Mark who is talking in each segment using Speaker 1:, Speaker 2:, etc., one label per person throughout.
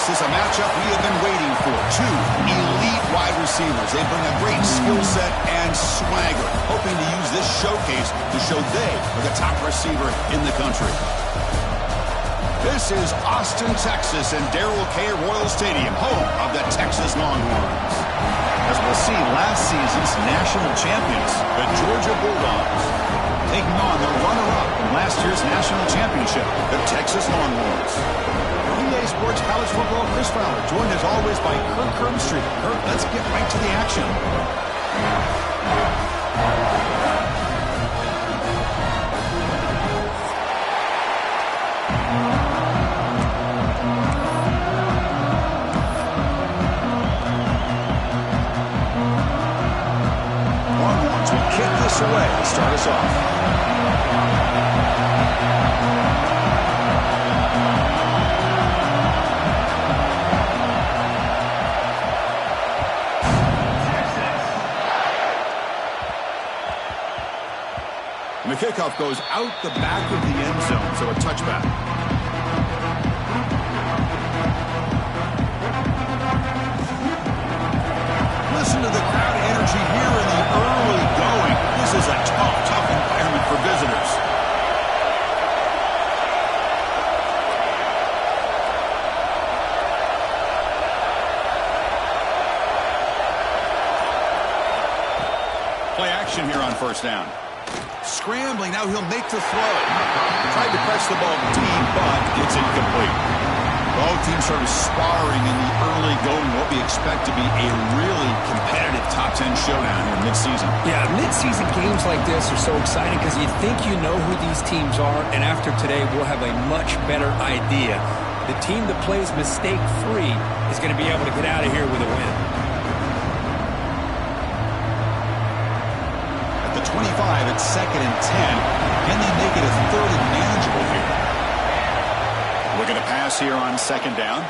Speaker 1: This is a matchup we have been waiting for. Two elite wide receivers. They bring a great skill set and swagger, hoping to use this showcase to show they are the top receiver in the country. This is Austin, Texas, and Darrell K. Royal Stadium, home of the Texas Longhorns. As we'll see, last season's national champions, the Georgia Bulldogs, taking on the runner-up in last year's national championship, the Texas Longhorns. EA Sports College Football, Chris Fowler, joined as always by Kirk Herbstreit. Kirk, let's get right to the action. Longhorns will kick this away to start us off. And the kickoff goes out the back of the end zone, so a touchback. Listen to the crowd energy here in the early going. This is a tough environment for visitors. Play action here on first down. Scrambling, now he'll make the throw. Tried to press the ball deep, but it's incomplete. Both teams sort of sparring in the early going, what we expect to be a really competitive top 10 showdown here mid-season.
Speaker 2: Yeah, mid-season games like this are so exciting because you think you know who these teams are, and after today we'll have a much better idea. The team that plays mistake-free is going to be able to get out of here with a win.
Speaker 1: 25, it's 2nd and 10. Can they make it a 3rd and manageable here? Looking to pass here on 2nd down.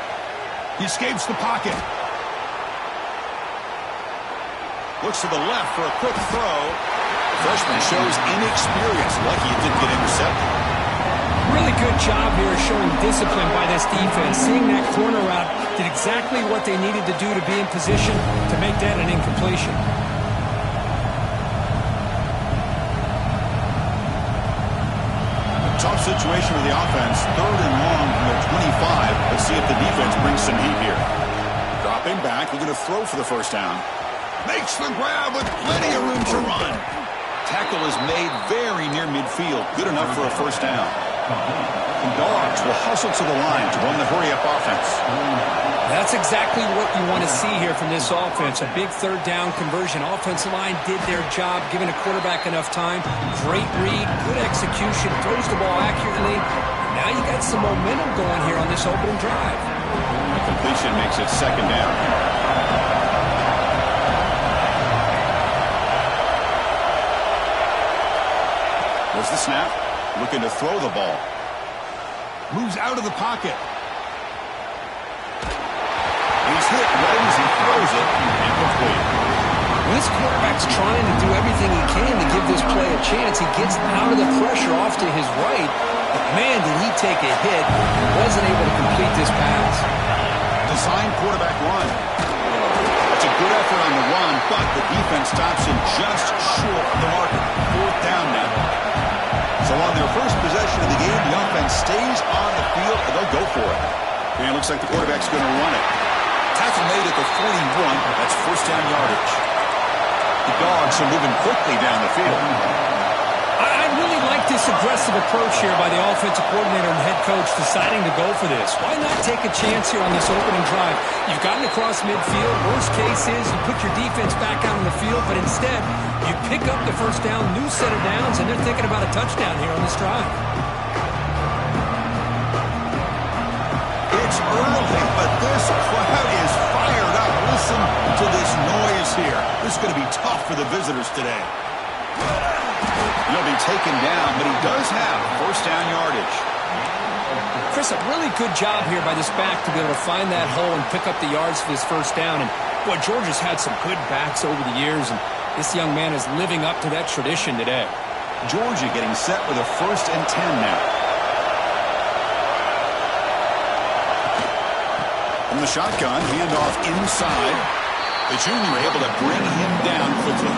Speaker 1: He escapes the pocket. Looks to the left for a quick throw. The freshman shows inexperience. Lucky it didn't get intercepted.
Speaker 2: Really good job here showing discipline by this defense. Seeing that corner route did exactly what they needed to do to be in position to make that an incompletion.
Speaker 1: Tough situation with the offense. 3rd and long from the 25. Let's see if the defense brings some heat here. Dropping back. We're going to throw for the first down. Makes the grab with plenty of room to run. Tackle is made very near midfield. Good enough for a first down. The Dogs will hustle to the line to run the hurry-up offense.
Speaker 2: That's exactly what you want to see here from this offense. A big 3rd down conversion. Offensive line did their job, giving a quarterback enough time. Great read, good execution, throws the ball accurately. Now you got some momentum going here on this opening drive.
Speaker 1: The completion makes it 2nd down. There's the snap. Looking to throw the ball. Moves out of the pocket. He's hit right as he throws it. Incomplete.
Speaker 2: When this quarterback's trying to do everything he can to give this play a chance, he gets out of the pressure off to his right. But man, did he take a hit. He wasn't able to complete this pass.
Speaker 1: Design quarterback run. That's a good effort on the run, but the defense stops him just short of the marker. 4th down now. So on their first possession of the game, the offense stays on the field, and they'll go for it. And it looks like the quarterback's going to run it. Tackle made at the 41. That's first down yardage. The Dogs are moving quickly down the field.
Speaker 2: I really like this aggressive approach here by the offensive coordinator and head coach deciding to go for this. Why not take a chance here on this opening drive? You've gotten across midfield. Worst case is you put your defense back out on the field, but instead you pick up the first down, new set of downs, and they're thinking about a touchdown here on this drive.
Speaker 1: It's early, but this crowd is fired up. Listen to this noise here. This is going to be tough for the visitors today. He'll be taken down, but he does have first down yardage.
Speaker 2: Chris, a really good job here by this back to be able to find that hole and pick up the yards for this first down. And, boy, Georgia's had some good backs over the years, and this young man is living up to that tradition today.
Speaker 1: Georgia getting set with a 1st and 10 now. the shotgun, handoff inside. The junior able to bring him down quickly.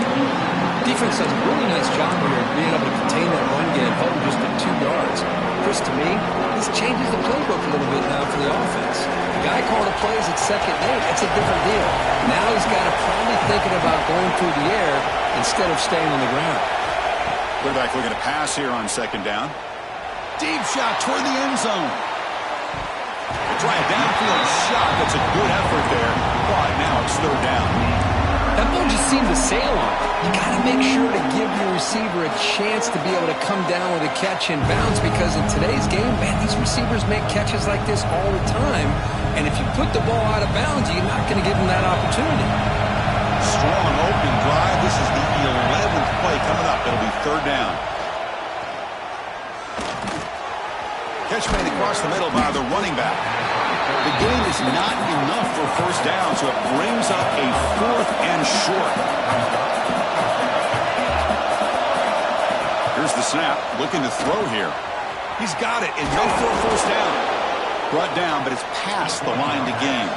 Speaker 2: Defense does a really nice job here of being able to contain that run game, held just at 2 yards. Chris, to me, this changes the playbook a little bit now for the offense. The guy calling the plays at 2nd and 8, that's a different deal. Now he's got to probably thinking about going through the air instead of staying on the ground.
Speaker 1: Quarterback looking to pass here on 2nd down. Deep shot toward the end zone. Try a downfield shot. That's a good effort there. But now it's 3rd down.
Speaker 2: That ball just seemed to sail on. You got to make sure to give your receiver a chance to be able to come down with a catch and bounce, because in today's game, man, these receivers make catches like this all the time. And if you put the ball out of bounds, you're not going to give them that opportunity.
Speaker 1: Strong opening drive. This is the 11th play coming up. It'll be 3rd down. Catch made across the middle by the running back. The gain is not enough for 1st down, so it brings up a 4th and short. Here's the snap, looking to throw here. He's got it, and no for a 1st down. Brought down, but it's past the line to gain.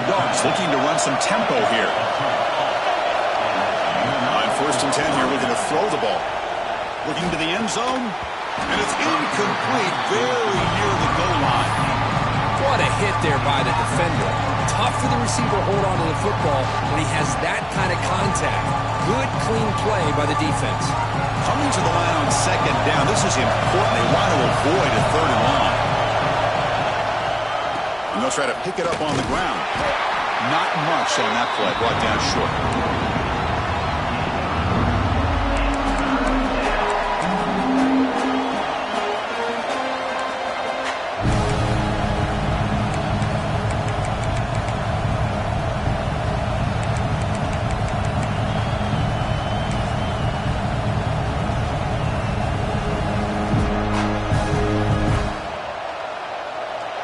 Speaker 1: Dogs looking to run some tempo here. On 1st and 10 here, looking to throw the ball. Looking to the end zone, and it's incomplete, very near the goal line.
Speaker 2: What a hit there by the defender. Tough for the receiver to hold on to the football when he has that kind of contact. Good, clean play by the defense.
Speaker 1: Coming to the line on 2nd down. This is important. They want to avoid a 3rd and long. And they'll try to pick it up on the ground. Not much on that play. Brought down short.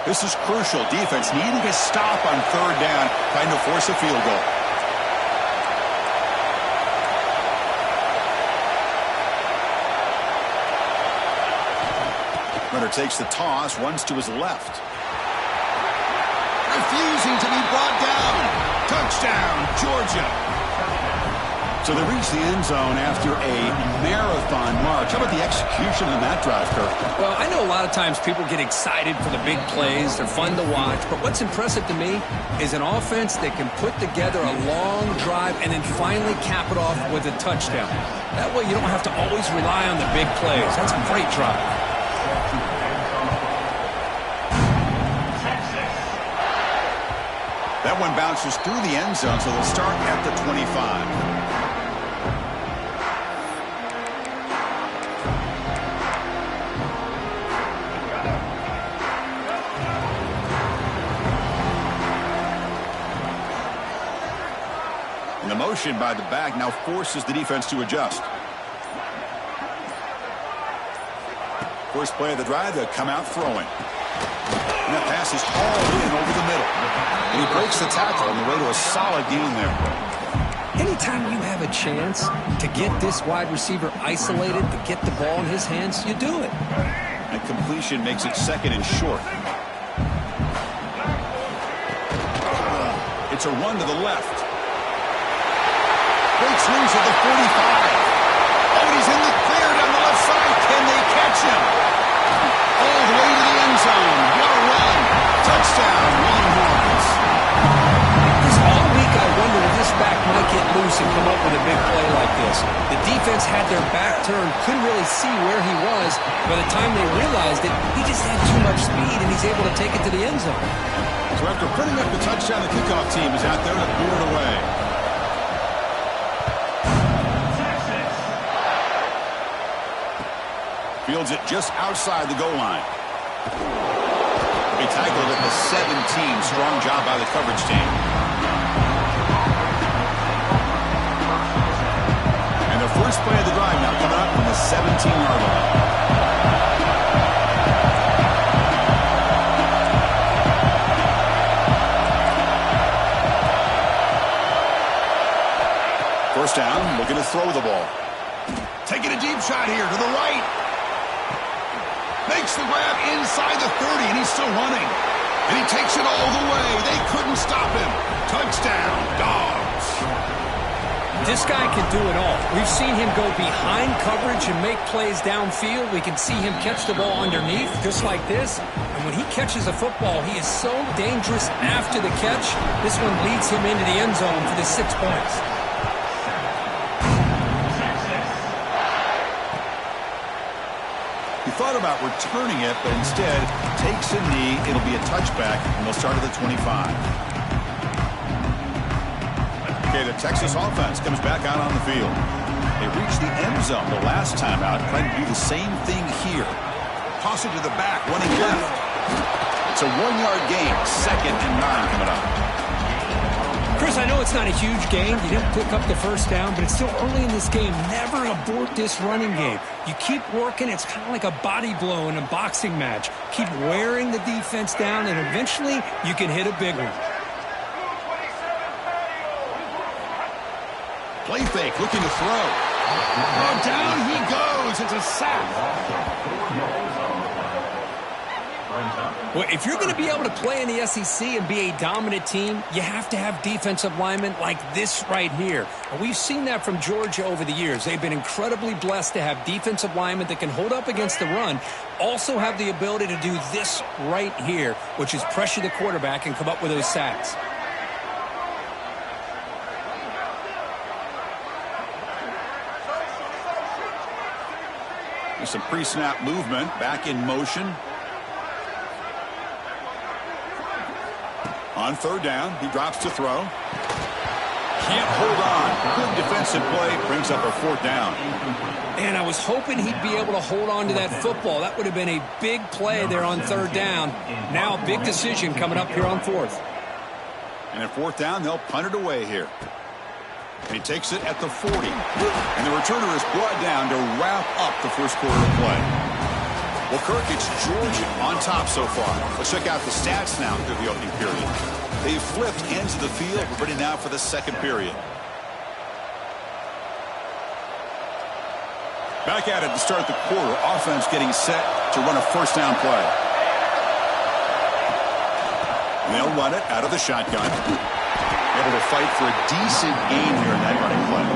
Speaker 1: This is crucial. Defense needing a stop on 3rd down, trying to force a field goal. Runner takes the toss, runs to his left. Refusing to be brought down. Touchdown, Georgia. So they reach the end zone after a marathon march. How about the execution on that drive, Kirk?
Speaker 2: Well, I know a lot of times people get excited for the big plays. They're fun to watch. But what's impressive to me is an offense that can put together a long drive and then finally cap it off with a touchdown. That way you don't have to always rely on the big plays. That's a great drive.
Speaker 1: That one bounces through the end zone, so they'll start at the 25. And the motion by the back now forces the defense to adjust. First play of the drive, they'll come out throwing. And that pass is hauled in over the middle. And he breaks the tackle on the way to a solid gain there.
Speaker 2: Anytime you have a chance to get this wide receiver isolated, to get the ball in his hands, you do it.
Speaker 1: And completion makes it 2nd and short. It's a run to the left. Breaks loose at the 45. Oh, he's in the clear down the left side. Can they catch him? All the way to the end zone. What a run. Touchdown, Longhorns.
Speaker 2: This all week I wondered if this back might get loose and come up with a big play like this. The defense had their back turned, couldn't really see where he was. By the time they realized it, he just had too much speed, and he's able to take it to the end zone.
Speaker 1: So after putting up the touchdown, the kickoff team is out there to clear it away. Fields it just outside the goal line. He tackled at the 17. Strong job by the coverage team. And the first play of the drive now coming up from the 17-yard line. First down, looking to throw the ball. Taking a deep shot here to the right. Makes the grab inside the 30, and he's still running. And he takes it all the way. They couldn't stop him. Touchdown, Dogs.
Speaker 2: This guy can do it all. We've seen him go behind coverage and make plays downfield. We can see him catch the ball underneath, just like this. And when he catches a football, he is so dangerous after the catch. This one leads him into the end zone for the 6 points.
Speaker 1: He thought about returning it, but instead takes a knee. It'll be a touchback, and they'll start at the 25. Okay, the Texas offense comes back out on the field. They reached the end zone the last time out, trying to do the same thing here. Toss it to the back, running left. It's a 1-yard gain, 2nd and 9 coming up.
Speaker 2: Chris, I know it's not a huge gain. You didn't pick up the first down, but it's still early in this game. Never abort this running game. You keep working. It's kind of like a body blow in a boxing match. Keep wearing the defense down, and eventually you can hit a big one.
Speaker 1: Play fake, looking to throw. Oh, down he goes. It's a sack.
Speaker 2: Well, if you're going to be able to play in the SEC and be a dominant team, you have to have defensive linemen like this right here. And we've seen that from Georgia over the years. They've been incredibly blessed to have defensive linemen that can hold up against the run, also have the ability to do this right here, which is pressure the quarterback and come up with those sacks.
Speaker 1: There's some pre-snap movement, back in motion. On 3rd down, he drops to throw. Can't hold on. Good defensive play, brings up a 4th down.
Speaker 2: And I was hoping he'd be able to hold on to that football. That would have been a big play there on 3rd down. Now a big decision coming up here on 4th.
Speaker 1: And at 4th down, they'll punt it away here. He takes it at the 40. And the returner is brought down to wrap up the first quarter of play. Well, Kirk, it's Georgia on top so far. Let's check out the stats now through the opening period. They've flipped ends of the field. We're ready now for the second period. Back at it to start the quarter. Offense getting set to run a first down play. And they'll run it out of the shotgun. Able to fight for a decent gain here in that running play.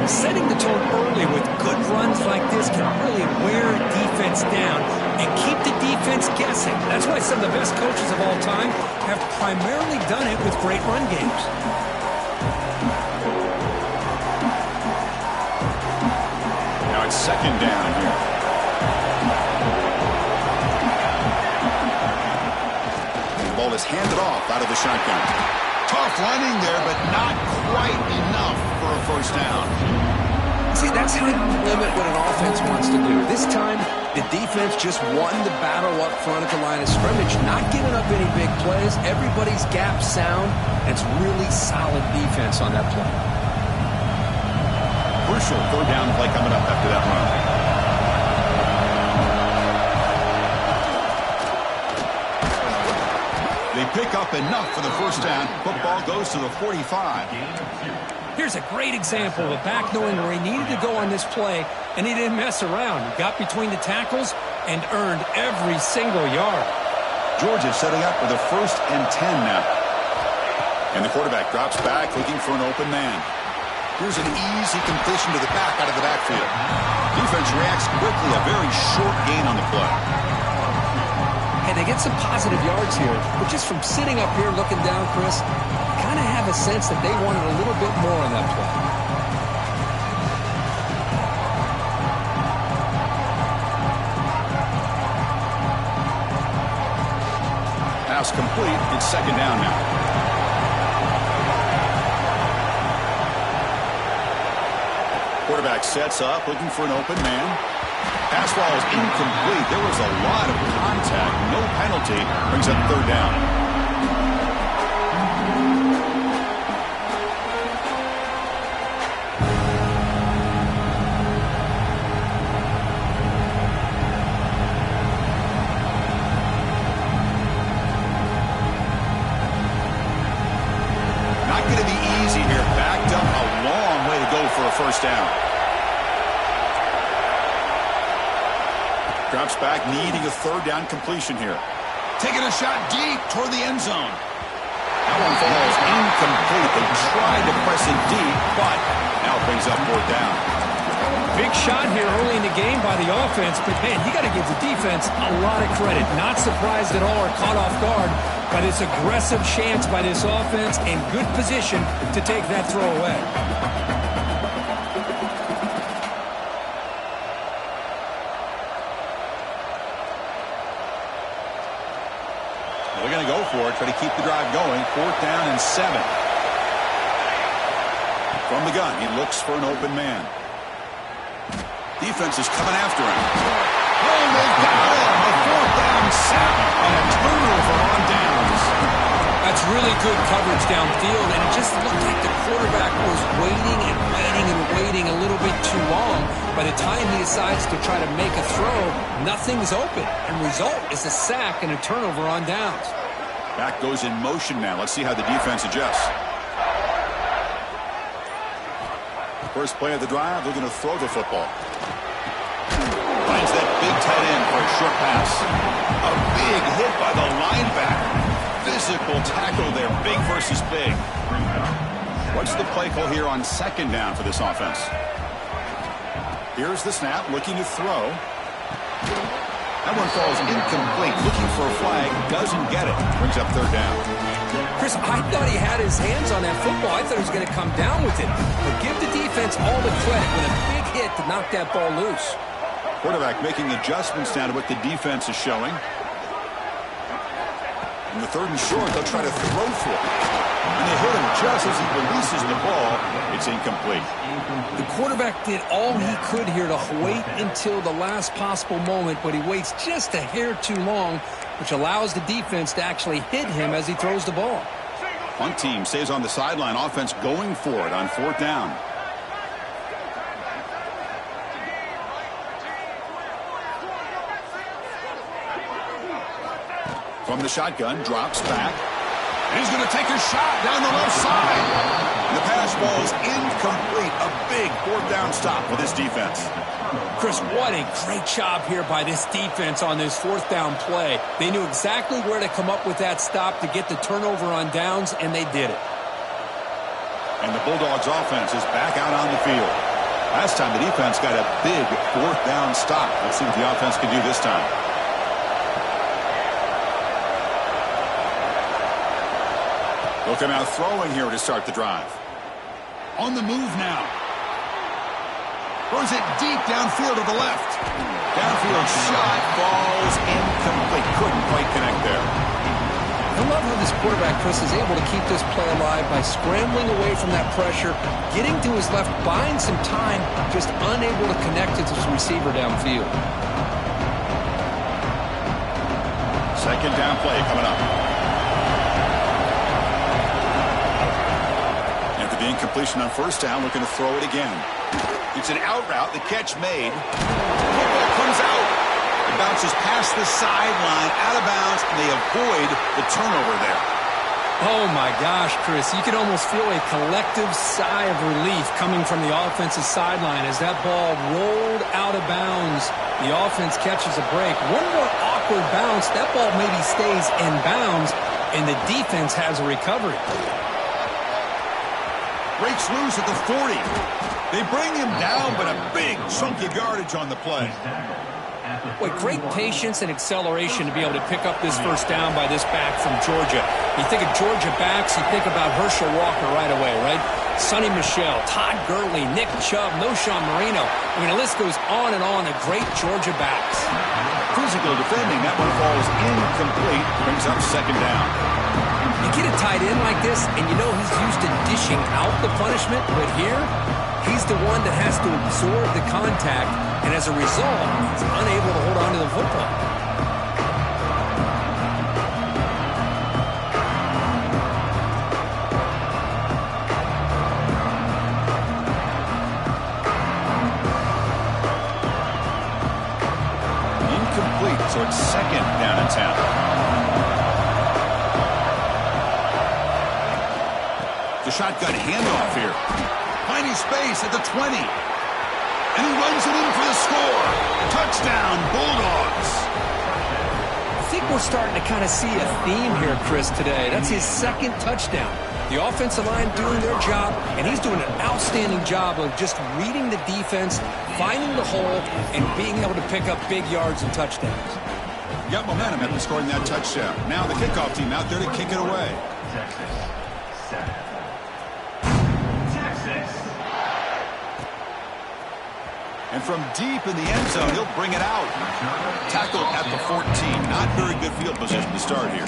Speaker 2: Setting the tone early with good runs like this can really wear a defense down and keep the defense guessing. That's why some of the best coaches of all time have primarily done it with great run games.
Speaker 1: Now it's 2nd down here. The ball is handed off out of the shotgun. Tough running there, but not quite enough for a first down.
Speaker 2: See, that's how you limit what an offense wants to do. This time, the defense just won the battle up front at the line of scrimmage, not giving up any big plays. Everybody's gap sound. It's really solid defense on that play.
Speaker 1: Crucial 3rd down play coming up after that run. They pick up enough for the first down. Football goes to the 45.
Speaker 2: Here's a great example of a back knowing where he needed to go on this play, and he didn't mess around. He got between the tackles and earned every single yard.
Speaker 1: Georgia setting up with a 1st and 10 now. And the quarterback drops back looking for an open man. Here's an easy completion to the back out of the backfield. Defense reacts quickly. A very short gain on the play.
Speaker 2: And they get some positive yards here, but just from sitting up here looking down, Chris, kind of have a sense that they wanted a little bit more on that play.
Speaker 1: Pass complete. It's 2nd down now. Quarterback sets up, looking for an open man. Pass ball is incomplete. There was a lot of contact. No penalty. Brings up 3rd down. Not going to be easy here. Backed up a long way to go for a first down. Drops back, needing a 3rd down completion here. Taking a shot deep toward the end zone. That one falls incomplete. They tried to press it deep, but now it brings up 4th down.
Speaker 2: Big shot here early in the game by the offense, but man, you got to give the defense a lot of credit. Not surprised at all or caught off guard by this aggressive chance by this offense and good position to take that throw away.
Speaker 1: They're going to go for it, try to keep the drive going. 4th down and 7. From the gun, he looks for an open man. Defense is coming after him. Oh, they got him! A 4th down sack and a turnover on downs.
Speaker 2: That's really good coverage downfield, and it just looked like the quarterback was waiting and waiting and waiting a little bit too long. By the time he decides to try to make a throw, nothing's open, and result is a sack and a turnover on downs.
Speaker 1: Back goes in motion now. Let's see how the defense adjusts. First play of the drive, they're going to throw the football. Finds that big tight end for a short pass. A big hit by the linebacker. Physical tackle there, big versus big. What's the play call here on 2nd down for this offense? Here's the snap, looking to throw. That one falls incomplete. Looking for a flag, doesn't get it. Brings up 3rd down.
Speaker 2: Chris, I thought he had his hands on that football. I thought he was going to come down with it. But give the defense all the credit with a big hit to knock that ball loose.
Speaker 1: Quarterback making adjustments down to what the defense is showing. In the 3rd and short, they'll try to throw for it. And they hit him just as he releases the ball. It's incomplete.
Speaker 2: The quarterback did all he could here to wait until the last possible moment, but he waits just a hair too long, which allows the defense to actually hit him as he throws the ball.
Speaker 1: Punt team stays on the sideline. Offense going for it on 4th down. From the shotgun, drops back. And he's going to take a shot down the left side. The pass ball is incomplete. A big 4th down stop for this defense.
Speaker 2: Chris, what a great job here by this defense on this 4th down play. They knew exactly where to come up with that stop to get the turnover on downs, and they did it.
Speaker 1: And the Bulldogs offense is back out on the field. Last time the defense got a big 4th down stop. Let's see what the offense can do this time. They'll come out throwing here to start the drive. On the move now. Throws it deep downfield to the left. Downfield shot falls incomplete. Couldn't quite connect there.
Speaker 2: I love how this quarterback, Chris, is able to keep this play alive by scrambling away from that pressure, getting to his left, buying some time, just unable to connect to his receiver downfield.
Speaker 1: 2nd down play coming up. After the incompletion on 1st down, looking to throw it again. It's an out route. The catch made. Football comes out. It bounces past the sideline, out of bounds, and they avoid the turnover there.
Speaker 2: Oh, my gosh, Chris. You can almost feel a collective sigh of relief coming from the offensive sideline as that ball rolled out of bounds. The offense catches a break. One more awkward bounce. That ball maybe stays in bounds, and the defense has a recovery.
Speaker 1: Breaks loose at the 40. They bring him down, but a big chunk of yardage on the play.
Speaker 2: Boy, great patience and acceleration to be able to pick up this 1st down by this back from Georgia. You think of Georgia backs, you think about Herschel Walker right away, right? Sonny Michel, Todd Gurley, Nick Chubb, Noshawn Marino. I mean, the list goes on and on of great Georgia backs.
Speaker 1: Physical defending. That one falls incomplete. Brings up 2nd down.
Speaker 2: You get a tight end like this, and you know he's used to dishing out the punishment, but here, he's the one that has to absorb the contact, and as a result, he's unable to hold on to the football.
Speaker 1: Incomplete, so it's 2nd down and 10. The shotgun handoff here. Finding space at the 20. And he runs it in for the score. Touchdown, Bulldogs.
Speaker 2: I think we're starting to kind of see a theme here, Chris, today. That's his second touchdown. The offensive line doing their job, and he's doing an outstanding job of just reading the defense, finding the hole, and being able to pick up big yards and touchdowns.
Speaker 1: Got momentum after scoring that touchdown. Now the kickoff team out there to kick it away.
Speaker 3: Texas. Texas.
Speaker 1: And from deep in the end zone, he'll bring it out. Tackled at the 14. Not very good field position to start here.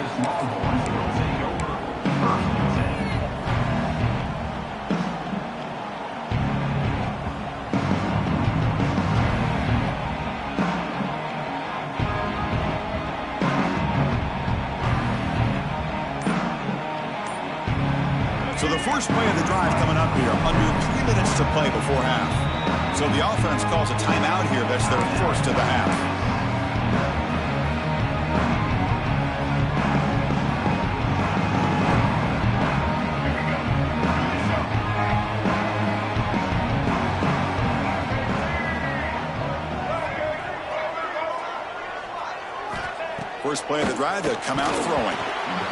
Speaker 1: So the first play of the drive coming up here, under 3 minutes to play before half. So the offense calls a timeout here. That's their first of the half. First play of the drive, they'll come out throwing.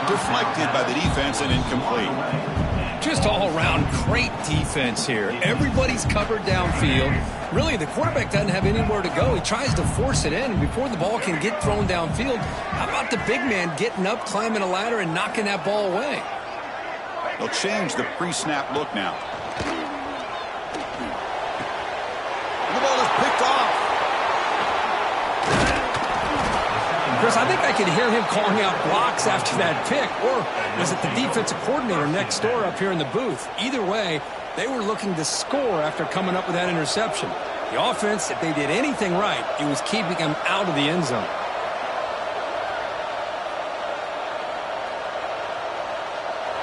Speaker 1: Deflected by the defense and incomplete.
Speaker 2: Just all-around great defense here. Everybody's covered downfield. Really, the quarterback doesn't have anywhere to go. He tries to force it in, and before the ball can get thrown downfield, how about the big man getting up, climbing a ladder, and knocking that ball away?
Speaker 1: They'll change the pre-snap look now. The ball is picked off.
Speaker 2: Chris, I think I could hear him calling out blocks after that pick, or was it the defensive coordinator next door up here in the booth? Either way, they were looking to score after coming up with that interception. The offense, if they did anything right, it was keeping them out of the end zone.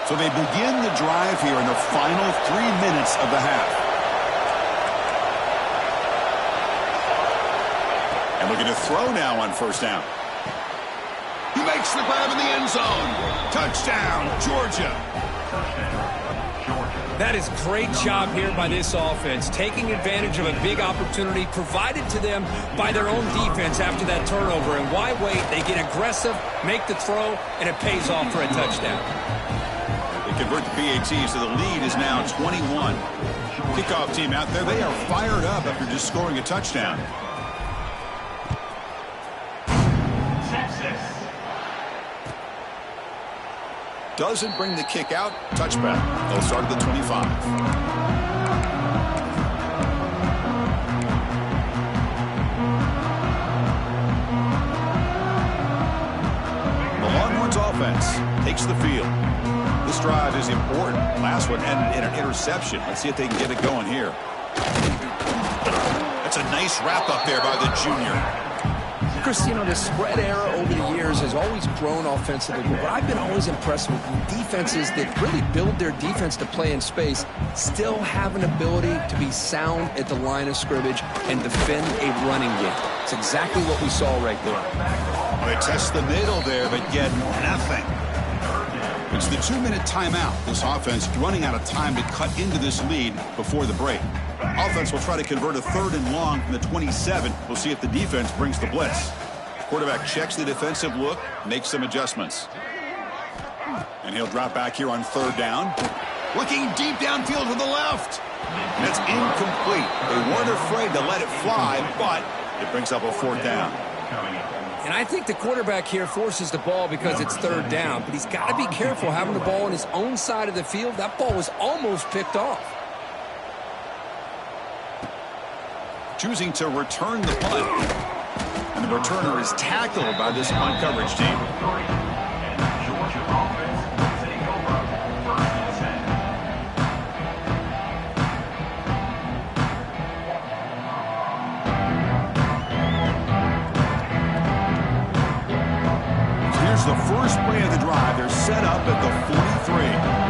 Speaker 1: So they begin the drive here in the final 3 minutes of the half. And looking to throw now on first down. He makes the grab in the end zone. Touchdown, Georgia.
Speaker 2: That is great job here by this offense, taking advantage of a big opportunity provided to them by their own defense after that turnover. And why wait? They get aggressive, make the throw, and it pays off for a touchdown.
Speaker 1: They convert the PATs, so the lead is now 21. Kickoff team out there, they are fired up after just scoring a touchdown. Doesn't bring the kick out. Touchback. They'll start at the 25. The Longhorns offense takes the field. This drive is important. Last one ended in an interception. Let's see if they can get it going here. That's a nice wrap up there by the junior.
Speaker 2: Chris, you know, the spread era over the years has always grown offensively, but I've been always impressed with defenses that really build their defense to play in space, still have an ability to be sound at the line of scrimmage and defend a running game. It's exactly what we saw right there.
Speaker 1: Well, they test the middle there, but get nothing. It's the 2-minute timeout. This offense running out of time to cut into this lead before the break. Offense will try to convert a 3rd and long from the 27. We'll see if the defense brings the blitz. Quarterback checks the defensive look, makes some adjustments. And he'll drop back here on 3rd down. Looking deep downfield to the left. And it's incomplete. They weren't afraid to let it fly, but it brings up a 4th down.
Speaker 2: And I think the quarterback here forces the ball because it's 3rd down, but he's got to be careful having the ball on his own side of the field. That ball was almost picked off.
Speaker 1: Choosing to return the punt. And the returner is tackled by this punt coverage team. So here's the first play of the drive. They're set up at the 43.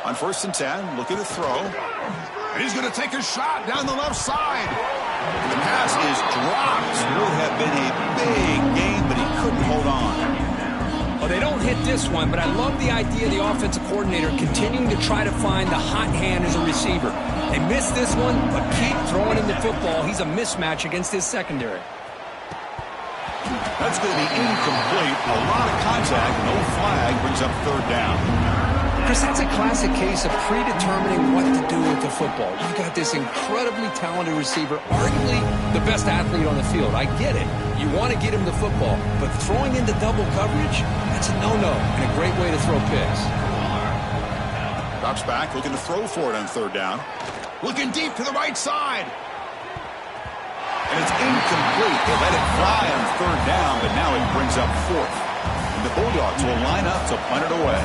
Speaker 1: On 1st and 10, looking to throw. And he's going to take a shot down the left side. The pass is dropped. Would have been a big game, but he couldn't hold on.
Speaker 2: they don't hit this one, but I love the idea of the offensive coordinator continuing to try to find the hot hand as a receiver. They missed this one, but keep throwing him the football. He's a mismatch against his secondary.
Speaker 1: That's going to be incomplete. A lot of contact. No flag brings up third down.
Speaker 2: Chris, that's a classic case of predetermining what to do with the football. You've got this incredibly talented receiver, arguably the best athlete on the field. I get it. You want to get him the football, but throwing into double coverage, that's a no-no and a great way to throw picks.
Speaker 1: Drops back, looking to throw for it on third down. Looking deep to the right side. And it's incomplete. They let it fly on third down, but now it brings up fourth. And the Bulldogs will line up to punt it away.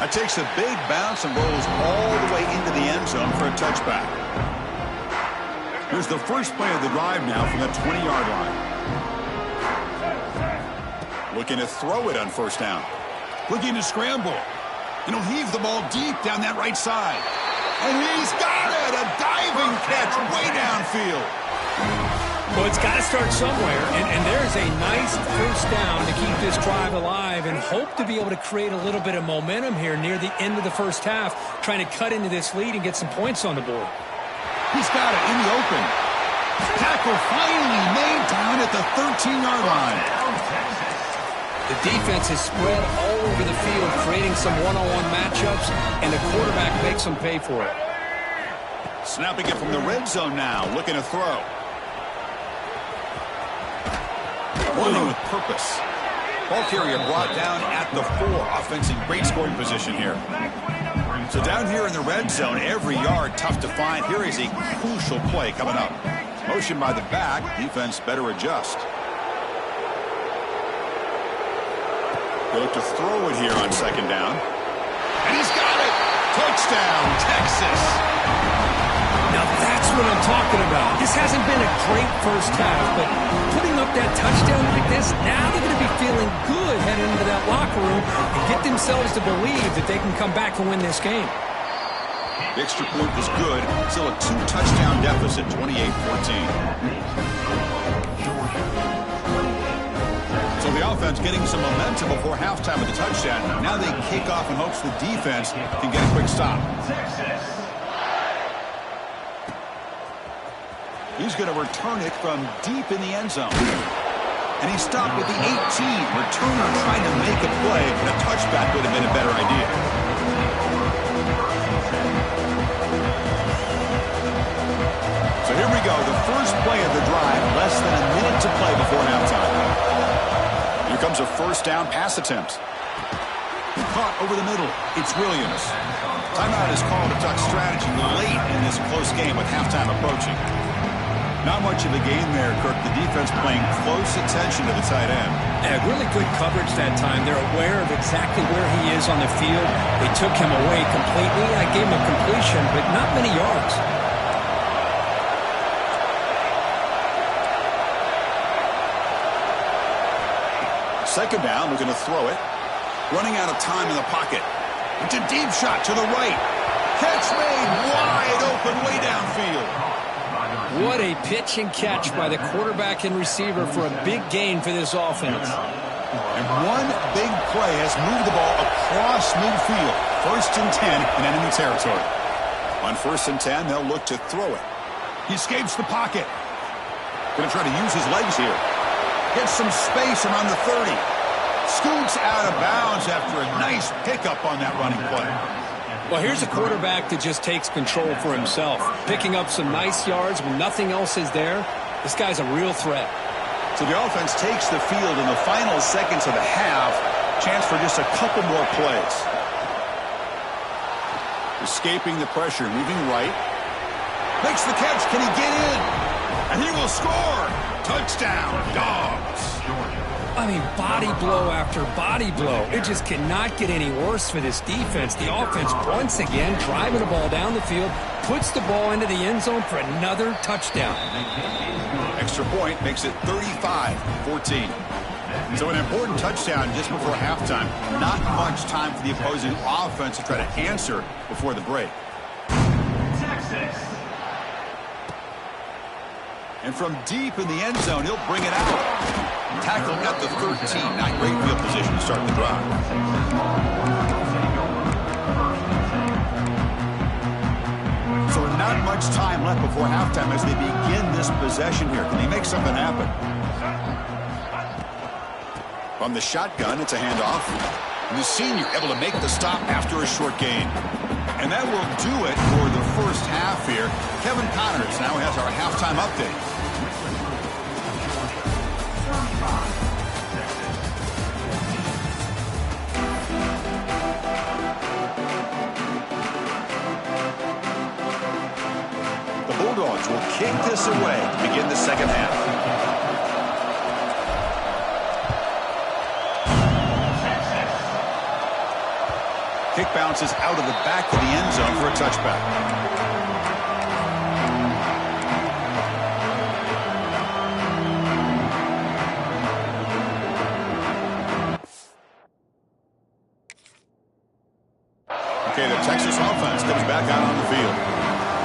Speaker 1: That takes a big bounce and rolls all the way into the end zone for a touchback. Here's the first play of the drive now from the 20-yard line. Looking to throw it on first down. Looking to scramble. And he'll heave the ball deep down that right side. And he's got it! A diving catch way downfield.
Speaker 2: Well, it's got to start somewhere, and there's a nice first down to keep this drive alive and hope to be able to create a little bit of momentum here near the end of the first half, trying to cut into this lead and get some points on the board.
Speaker 1: He's got it in the open. Tackle finally made down at the 13-yard line.
Speaker 2: The defense is spread all over the field, creating some one-on-one matchups, and the quarterback makes them pay for it.
Speaker 1: Snapping it from the red zone now, looking to throw. Running with purpose. Ball carrier brought down at the 4. Offense in great scoring position here. So down here in the red zone, every yard tough to find. Here is a crucial play coming up. Motion by the back. Defense better adjust. They look to throw it here on second down. And he's got it! Touchdown, Texas!
Speaker 2: Now that's what I'm talking about. This hasn't been a great first half, but putting up that touchdown like this, now they're going to be feeling good heading into that locker room and get themselves to believe that they can come back and win this game.
Speaker 1: The extra point was good. Still a 2-touchdown deficit, 28-14. So the offense getting some momentum before halftime with the touchdown. Now they kick off in hopes the defense can get a quick stop. He's going to return it from deep in the end zone. And he stopped with the 18. Returner trying to make a play, and a touchback would have been a better idea. So here we go, the first play of the drive, less than a minute to play before halftime. Here comes a first down pass attempt. Caught over the middle. It's Williams. Timeout is called to talk strategy late in this close game with halftime approaching. Not much of a game there, Kirk. The defense playing close attention to the tight end.
Speaker 2: Yeah, really good coverage that time. They're aware of exactly where he is on the field. They took him away completely. I gave him a completion, but not many yards.
Speaker 1: Second down, looking to throw it. Running out of time in the pocket. It's a deep shot to the right. Catch made wide open way downfield.
Speaker 2: What a pitch and catch by the quarterback and receiver for a big gain for this offense.
Speaker 1: And one big play has moved the ball across midfield. 1st and 10 in enemy territory. On 1st and 10, they'll look to throw it. He escapes the pocket. Going to try to use his legs here. Gets some space around the 30. Scoots out of bounds after a nice pickup on that running play.
Speaker 2: Well, here's a quarterback that just takes control for himself. Picking up some nice yards when nothing else is there. This guy's a real threat.
Speaker 1: So the offense takes the field in the final seconds of the half. Chance for just a couple more plays. Escaping the pressure, moving right. Makes the catch. Can he get in? And he will score. Touchdown, Dogs.
Speaker 2: I mean, body blow after body blow. It just cannot get any worse for this defense. The offense, once again, driving the ball down the field, puts the ball into the end zone for another touchdown.
Speaker 1: Extra point makes it 35-14. So an important touchdown just before halftime. Not much time for the opposing offense to try to answer before the break.
Speaker 3: Texas.
Speaker 1: And from deep in the end zone, he'll bring it out. Tackled at the 13. Not great field position to start the drive. So not much time left before halftime as they begin this possession here. Can they make something happen? From the shotgun, it's a handoff. And the senior able to make the stop after a short gain. And that will do it for the first half here. Kevin Connors now has our halftime update. The Bulldogs will kick this away to begin the second half. Kick bounces out of the back of the end zone for a touchback. Okay, the Texas offense comes back out on the field.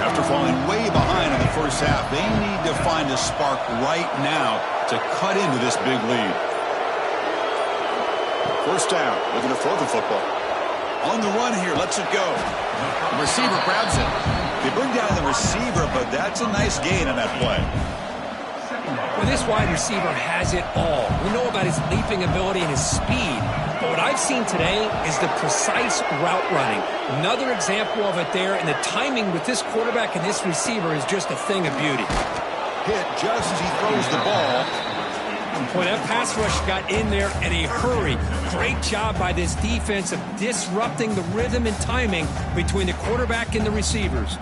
Speaker 1: After falling way behind in the first half, they need to find a spark right now to cut into this big lead. First down, looking to throw the football. On the run here, lets it go. The receiver grabs it. They bring down the receiver, but that's a nice gain on that play.
Speaker 2: Well, this wide receiver has it all. We know about his leaping ability and his speed. But what I've seen today is the precise route running. Another example of it there, and the timing with this quarterback and this receiver is just a thing of beauty.
Speaker 1: Hit just as he throws the ball.
Speaker 2: Boy, that pass rush got in there in a hurry. Great job by this defense of disrupting the rhythm and timing between the quarterback and the receivers.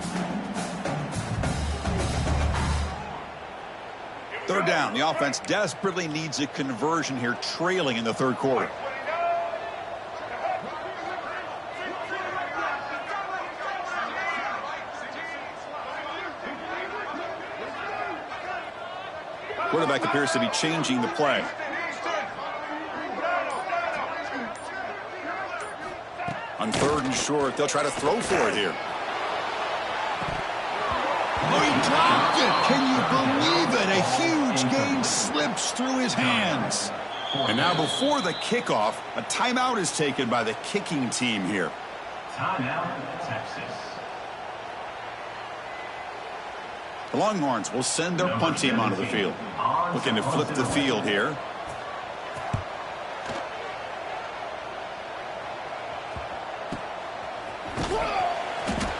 Speaker 1: Third down. The offense desperately needs a conversion here, trailing in the third quarter. Quarterback appears to be changing the play. On third and short, they'll try to throw for it here. Oh, he dropped it. Can you believe it? A huge gain slips through his hands. And now before the kickoff, a timeout is taken by the kicking team here.
Speaker 3: Timeout, Texas.
Speaker 1: The Longhorns will send their punt team onto the field. Looking to flip the field here.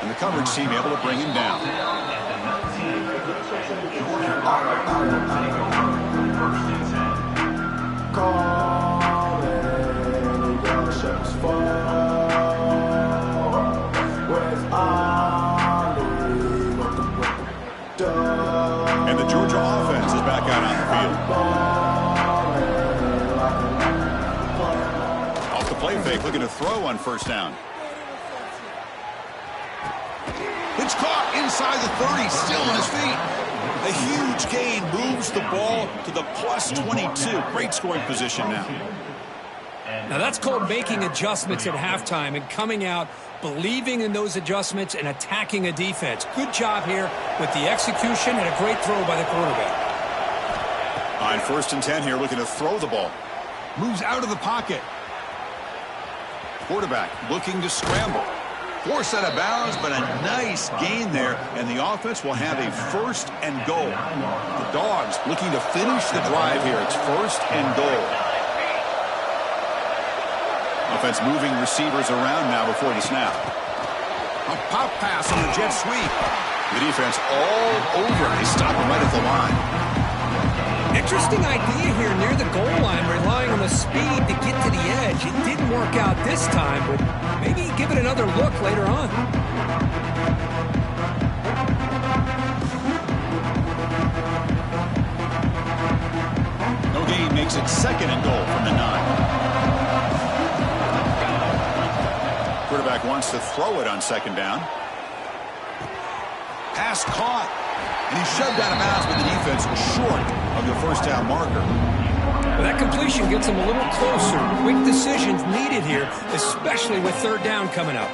Speaker 1: And the coverage team able to bring him down. And the Georgia offense is back out on the field. Off the play fake, looking to throw on first down. It's caught inside the 30, still on his feet. A huge gain moves the ball to the plus 22. Great scoring position now.
Speaker 2: Now that's called making adjustments at halftime and coming out, believing in those adjustments and attacking a defense. Good job here with the execution and a great throw by the quarterback.
Speaker 1: On first and 10 here, looking to throw the ball. Moves out of the pocket. Quarterback looking to scramble. Forced out of bounds, but a nice gain there, and the offense will have a first and goal. The Dogs looking to finish the drive here. It's first and goal. Offense moving receivers around now before the snap. A pop pass on the jet sweep. The defense all over. They stop him right at the line.
Speaker 2: Interesting idea here near the goal line, relying on the speed to get to the edge. It didn't work out this time, but maybe give it another look later on.
Speaker 1: No gain makes it second and goal from the 9. Quarterback wants to throw it on second down. Pass caught. And he's shoved out of bounds, but the defense short of the first down marker.
Speaker 2: Well, that completion gets him a little closer. Quick decisions needed here, especially with third down coming up.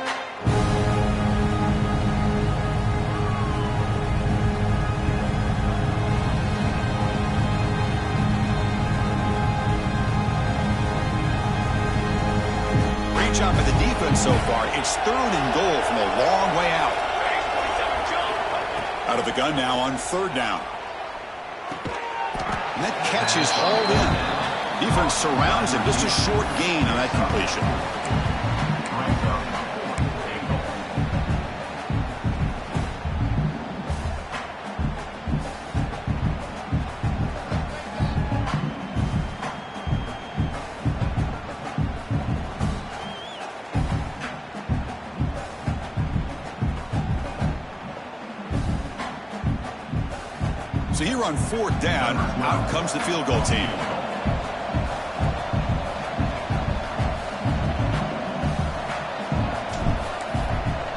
Speaker 1: Great job by the defense so far. It's 3rd and goal from a long way out. Out of the gun now on 3rd down. And that catch is hauled in. Defense surrounds him. Just a short gain on that completion. So here on 4th down, out comes the field goal team.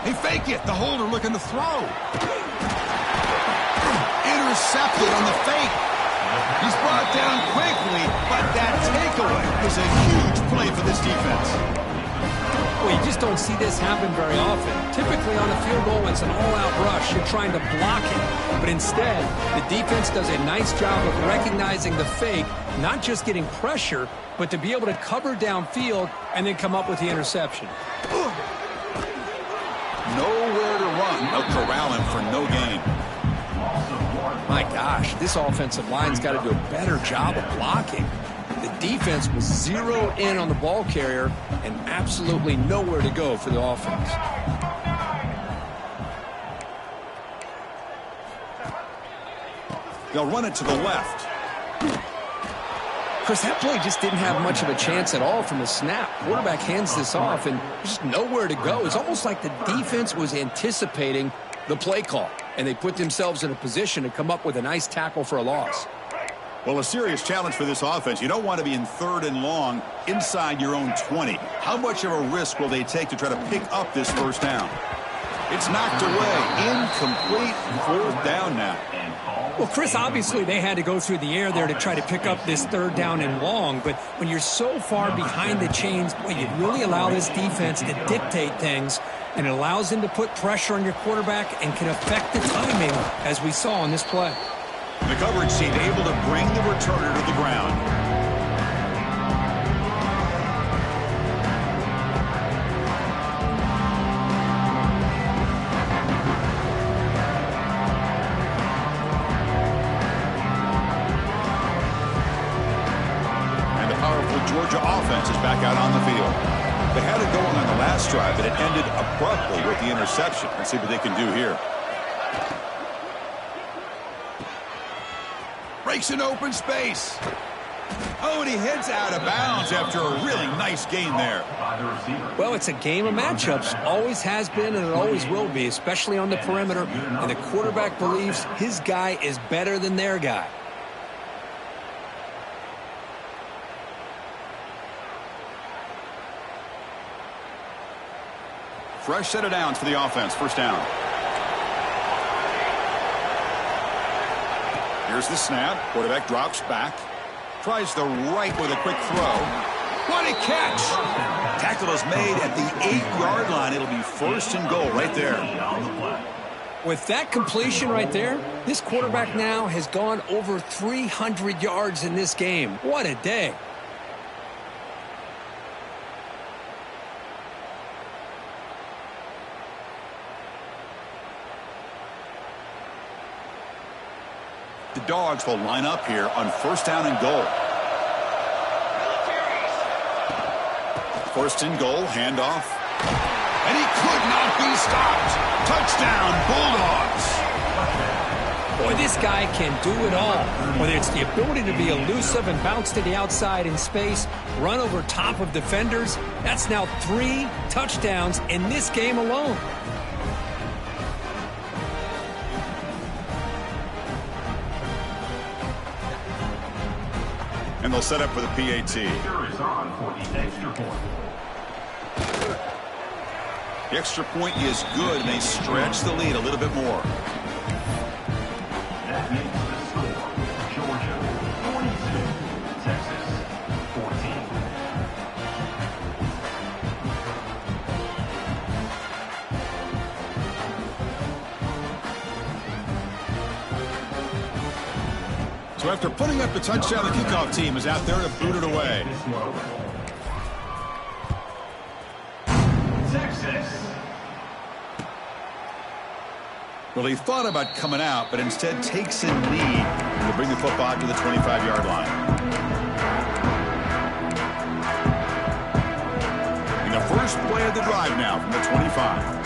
Speaker 1: They fake it. The holder looking to throw. Intercepted on the fake. He's brought down quickly, but that takeaway is a huge play for this defense.
Speaker 2: Well, you just don't see this happen very often. Typically on a field goal, it's an all-out rush. You're trying to block it. But instead, the defense does a nice job of recognizing the fake, not just getting pressure, but to be able to cover downfield and then come up with the interception.
Speaker 1: Nowhere to run. They'll corral him for no gain.
Speaker 2: My gosh, this offensive line's got to do a better job of blocking. The defense was zeroed in on the ball carrier and absolutely nowhere to go for the offense.
Speaker 1: They'll run it to the left.
Speaker 2: Chris, that play just didn't have much of a chance at all from the snap. Quarterback hands this off, and there's just nowhere to go. It's almost like the defense was anticipating the play call, and they put themselves in a position to come up with a nice tackle for a loss.
Speaker 1: Well, a serious challenge for this offense. You don't want to be in 3rd and long inside your own 20. How much of a risk will they take to try to pick up this 1st down? It's knocked away. Incomplete. 4th down now.
Speaker 2: Well, Chris, obviously they had to go through the air there to try to pick up this 3rd down and long, but when you're so far behind the chains, boy, you really allow this defense to dictate things, and it allows them to put pressure on your quarterback and can affect the timing, as we saw on this play.
Speaker 1: The coverage team able to bring the returner to the ground. And the powerful Georgia offense is back out on the field. They had it going on the last drive, but it ended abruptly with the interception. Let's see what they can do here. Breaks an open space. Oh, and he heads out of bounds after a really nice gain there.
Speaker 2: Well, it's a game of matchups. Always has been and it always will be, especially on the perimeter. And the quarterback believes his guy is better than their guy.
Speaker 1: Fresh set of downs for the offense. 1st down. Here's the snap. Quarterback drops back. Tries the right with a quick throw. What a catch! Tackle is made at the 8-yard line. It'll be 1st and goal right there.
Speaker 2: With that completion right there, this quarterback now has gone over 300 yards in this game. What a day.
Speaker 1: The Dogs will line up here on 1st down and goal. 1st and goal, handoff. And he could not be stopped. Touchdown, Bulldogs.
Speaker 2: Boy, this guy can do it all. Whether it's the ability to be elusive and bounce to the outside in space, run over top of defenders, that's now 3 touchdowns in this game alone.
Speaker 1: And they'll set up for the PAT. The extra point is good, and they stretch the lead a little bit more.
Speaker 3: That makes the score Georgia 42, Texas 14.
Speaker 1: So after putting up the touchdown, the kickoff team is out there to boot it away.
Speaker 3: Texas.
Speaker 1: Well, he thought about coming out, but instead takes a knee to bring the football out to the 25-yard line. In the first play of the drive now from the 25.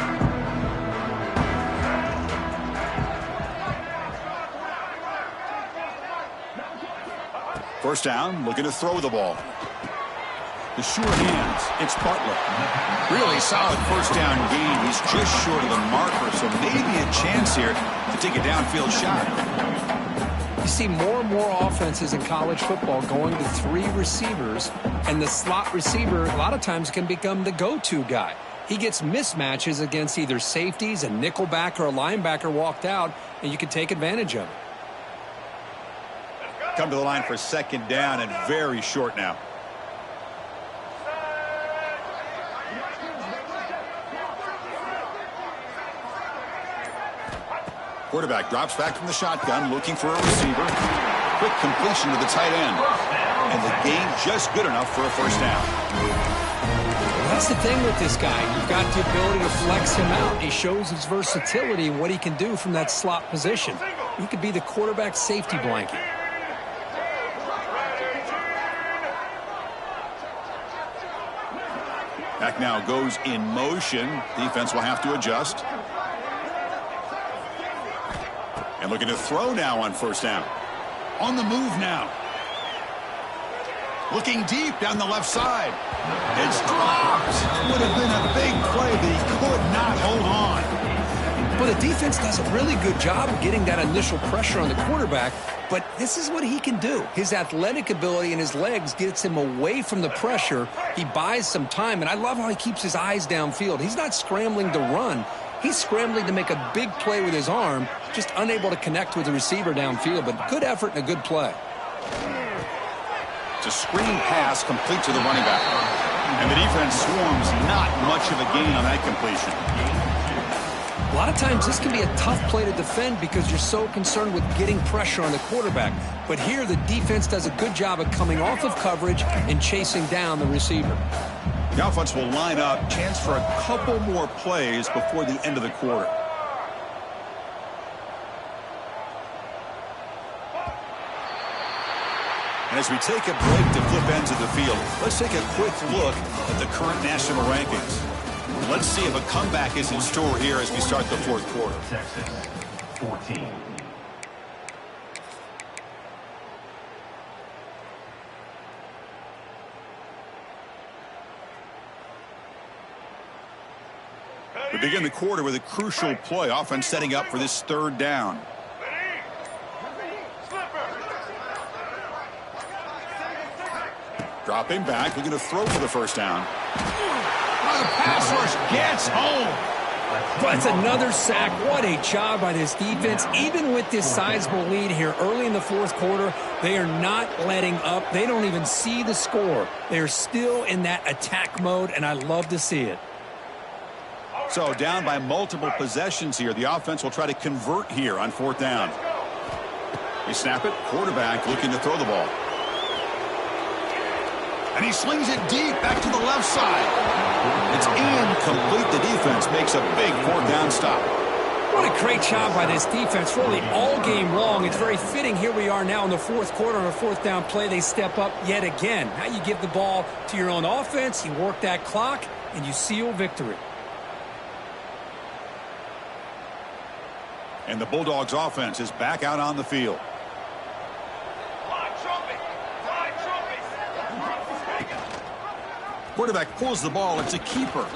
Speaker 1: First down, looking to throw the ball. The sure hands, it's Butler. Really solid first down gain. He's just short of the marker, so maybe a chance here to take a downfield shot.
Speaker 2: You see more and more offenses in college football going to 3 receivers, and the slot receiver a lot of times can become the go-to guy. He gets mismatches against either safeties, a nickelback, or a linebacker walked out, and you can take advantage of it.
Speaker 1: Come to the line for second down and very short now. Quarterback drops back from the shotgun, looking for a receiver. Quick completion to the tight end. And the gain just good enough for a first down.
Speaker 2: Well, that's the thing with this guy. You've got the ability to flex him out. He shows his versatility and what he can do from that slot position. He could be the quarterback safety blanket.
Speaker 1: Back now goes in motion. Defense will have to adjust. And looking to throw now on first down. On the move now. Looking deep down the left side. It's dropped. Would have been a big play, but he could not hold on.
Speaker 2: Well, the defense does a really good job of getting that initial pressure on the quarterback, but this is what he can do. His athletic ability and his legs gets him away from the pressure. He buys some time, and I love how he keeps his eyes downfield. He's not scrambling to run. He's scrambling to make a big play with his arm, just unable to connect with the receiver downfield, but good effort and a good play.
Speaker 1: It's a screen pass complete to the running back. And the defense swarms not much of a gain on that completion.
Speaker 2: A lot of times this can be a tough play to defend because you're so concerned with getting pressure on the quarterback. But here the defense does a good job of coming off of coverage and chasing down the receiver.
Speaker 1: The offense will line up. Chance for a couple more plays before the end of the quarter. And as we take a break to flip ends of the field, let's take a quick look at the current national rankings. Let's see if a comeback is in store here as we start the fourth quarter.
Speaker 3: Texas, 14.
Speaker 1: We begin the quarter with a crucial play. Offense setting up for this third down. Dropping back, looking to throw for the first down. The pass rush gets home.
Speaker 2: But it's another sack. What a job by this defense. Even with this sizable lead here early in the fourth quarter, they are not letting up. They don't even see the score. They're still in that attack mode, and I love to see it.
Speaker 1: So down by multiple possessions here. The offense will try to convert here on fourth down. They snap it. Quarterback looking to throw the ball. And he slings it deep back to the left side. It's incomplete. The defense makes a big fourth down stop.
Speaker 2: What a great job by this defense, really all game long. It's very fitting. Here we are now in the fourth quarter on a fourth down play. They step up yet again. Now you give the ball to your own offense, you work that clock, and you seal victory.
Speaker 1: And the Bulldogs offense is back out on the field. Quarterback pulls the ball. It's a keeper.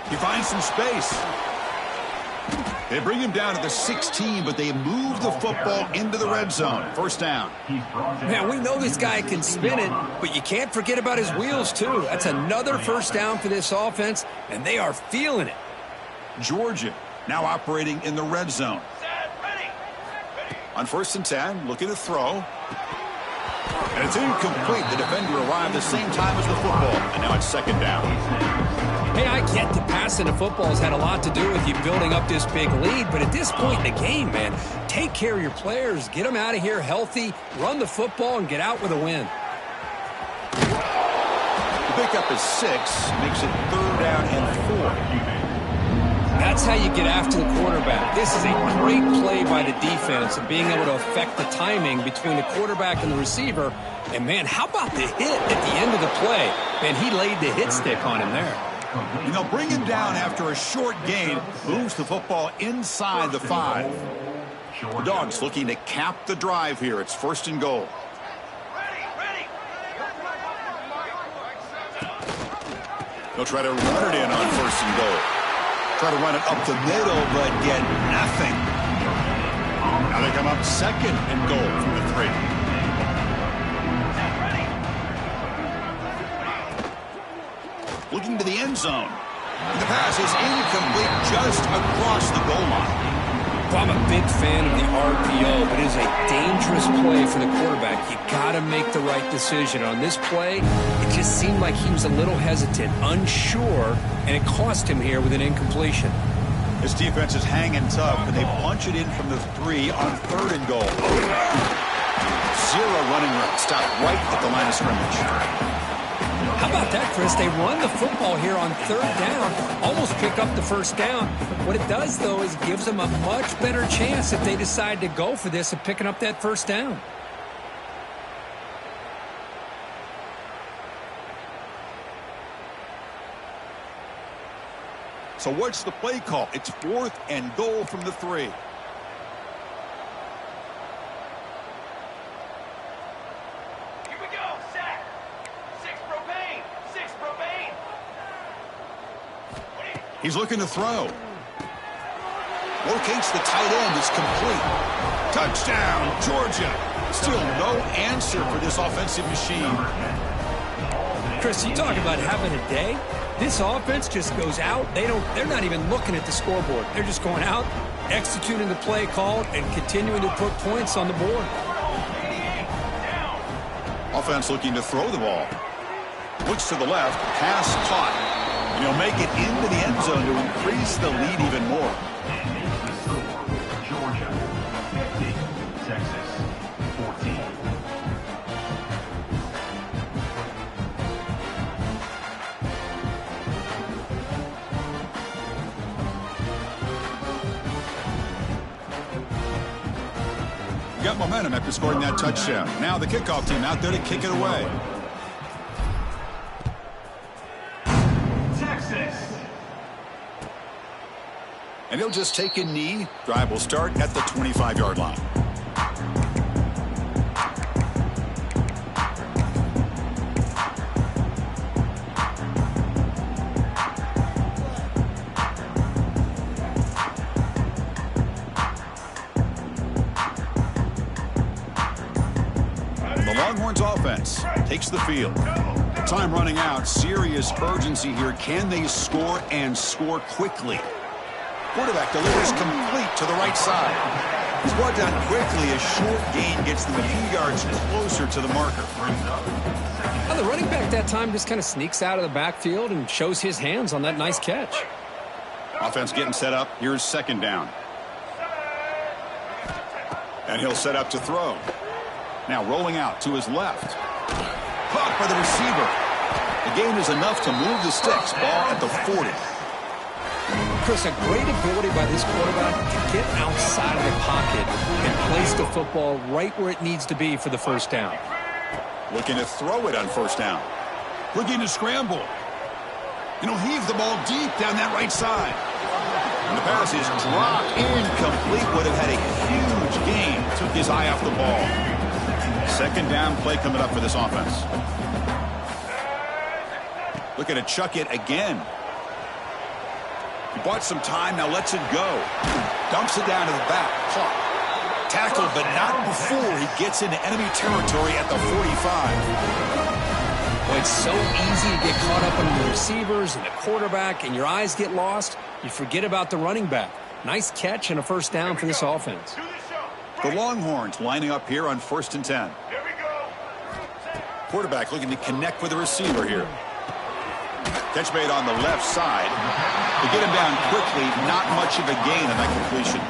Speaker 1: He finds some space. They bring him down to the 16, but they move the football into the red zone. First down.
Speaker 2: Man, we know this guy can spin it, but you can't forget about his wheels, too. That's another first down for this offense, and they are feeling it.
Speaker 1: Georgia now operating in the red zone. On first and 10, looking to throw. And it's incomplete. The defender arrived the same time as the football, and now it's second down.
Speaker 2: Hey, I get that passing the football has had a lot to do with you building up this big lead, but at this point in the game, man, take care of your players, get them out of here healthy, run the football, and get out with a win.
Speaker 1: The big pickup is 6, makes it 3rd down and 4.
Speaker 2: That's how you get after the quarterback. This is a great play by the defense and being able to affect the timing between the quarterback and the receiver. And, man, how about the hit at the end of the play? Man, he laid the hit stick on him there.
Speaker 1: And they'll bring him down after a short gain. Moves the football inside the 5. The Dogs looking to cap the drive here. It's 1st and goal. They'll try to run it in on 1st and goal. Try to run it up the middle, but get nothing. Now they come up 2nd and goal from the 3. Looking to the end zone. The pass is incomplete just across the goal line.
Speaker 2: Well, I'm a big fan of the RPO, but it is a dangerous play for the quarterback. You got to make the right decision. On this play, it just seemed like he was a little hesitant, unsure, and it cost him here with an incompletion.
Speaker 1: This defense is hanging tough, and they punch it in from the 3 on 3rd and goal. 0 running room. Stop right at the line of scrimmage.
Speaker 2: How about that, Chris? They run the football here on 3rd down, almost pick up the 1st down. What it does, though, is gives them a much better chance if they decide to go for this of picking up that 1st down.
Speaker 1: So what's the play call? It's 4th and goal from the 3. He's looking to throw. Locates the tight end. It's complete. Touchdown, Georgia. Still no answer for this offensive machine.
Speaker 2: Chris, you talk about having a day. This offense just goes out. They're not even looking at the scoreboard. They're just going out, executing the play called, and continuing to put points on the board.
Speaker 1: Offense looking to throw the ball. Looks to the left. Pass caught. And he'll make it into the end zone to increase the lead even more.
Speaker 3: Georgia 50, Texas 14.
Speaker 1: Got momentum after scoring that touchdown. Now the kickoff team out there to kick it away. And he'll just take a knee. Drive will start at the 25-yard line. The Longhorns offense takes the field. Time running out. Serious urgency here. Can they score and score quickly? Quarterback delivers complete to the right side. He's brought down quickly. A short gain gets them a few yards closer to the marker.
Speaker 2: Well, the running back that time just kind of sneaks out of the backfield and shows his hands on that nice catch.
Speaker 1: Offense getting set up. Here's 2nd down. And he'll set up to throw. Now rolling out to his left. Caught by the receiver. The gain is enough to move the sticks. Ball at the 40.
Speaker 2: Chris, a great ability by this quarterback to get outside of the pocket and place the football right where it needs to be for the 1st down.
Speaker 1: Looking to throw it on 1st down. Looking to scramble. And he'll heave the ball deep down that right side. And the pass is dropped incomplete. Would have had a huge gain. Took his eye off the ball. 2nd down play coming up for this offense. Looking to chuck it again. He bought some time, now lets it go. Dumps it down to the back. Caught. Tackled, but not before he gets into enemy territory at the 45.
Speaker 2: Well, it's so easy to get caught up on the receivers and the quarterback, and your eyes get lost. You forget about the running back. Nice catch and a 1st down for this offense.
Speaker 1: The Longhorns lining up here on 1st and 10. Quarterback looking to connect with the receiver here. Catch made on the left side. They get him down quickly. Not much of a gain on that completion.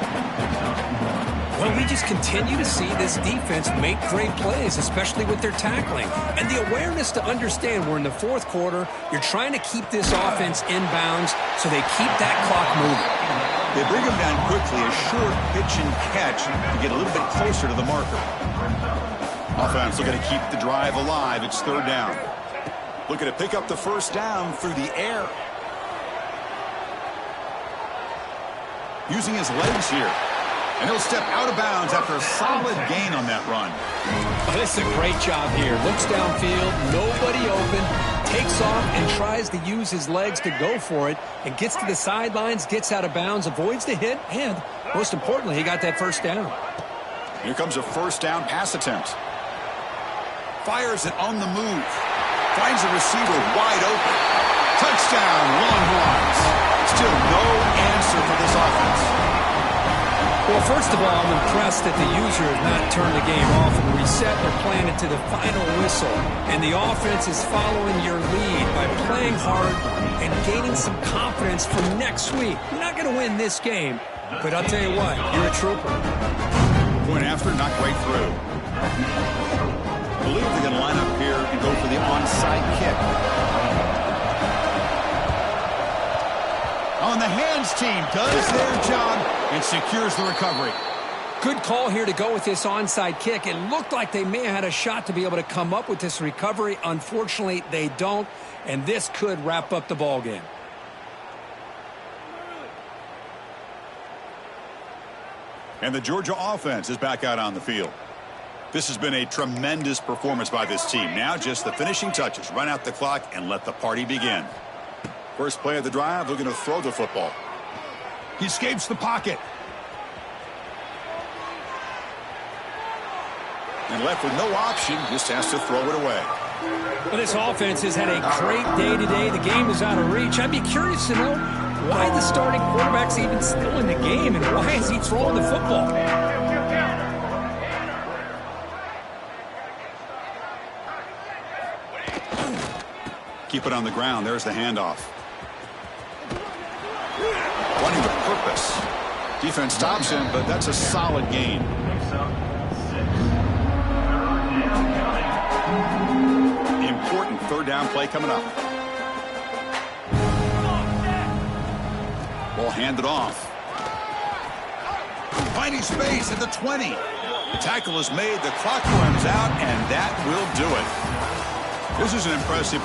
Speaker 2: Well, we just continue to see this defense make great plays, especially with their tackling. And the awareness to understand we're in the fourth quarter, you're trying to keep this offense in bounds so they keep that clock moving.
Speaker 1: They bring him down quickly, a short pitch and catch to get a little bit closer to the marker. Offense looking to keep the drive alive. It's third down. Looking to pick up the first down through the air. Using his legs here. And he'll step out of bounds after a solid gain on that run.
Speaker 2: Oh, this is a great job here. Looks downfield, nobody open, takes off and tries to use his legs to go for it, and gets to the sidelines, gets out of bounds, avoids the hit, and most importantly, he got that first down.
Speaker 1: Here comes a first down pass attempt. Fires it on the move. Finds a receiver wide open. Touchdown, Longhorns. Still no answer for this offense.
Speaker 2: Well, first of all, I'm impressed that the user has not turned the game off and reset their plan into the final whistle. And the offense is following your lead by playing hard and gaining some confidence for next week. You're not going to win this game, but I'll tell you what, you're a trooper.
Speaker 1: Point after, not quite through. I believe they're going to line up here and go for the onside kick. On the hands team does their job and secures the recovery.
Speaker 2: Good call here to go with this onside kick. It looked like they may have had a shot to be able to come up with this recovery. Unfortunately, they don't, and this could wrap up the ball game.
Speaker 1: And the Georgia offense is back out on the field. This has been a tremendous performance by this team. Now just the finishing touches. Run out the clock and let the party begin. First play of the drive, looking to throw the football. He escapes the pocket. And left with no option, just has to throw it away.
Speaker 2: Well, this offense has had a great day today. The game is out of reach. I'd be curious to know why the starting quarterback's even still in the game and why is he throwing the football?
Speaker 1: Keep it on the ground. There's the handoff. Running with purpose. Defense stops him, but that's a solid gain. Important third down play coming up. Ball handed off. Finding space at the 20. The tackle is made. The clock runs out, and that will do it. This is an impressive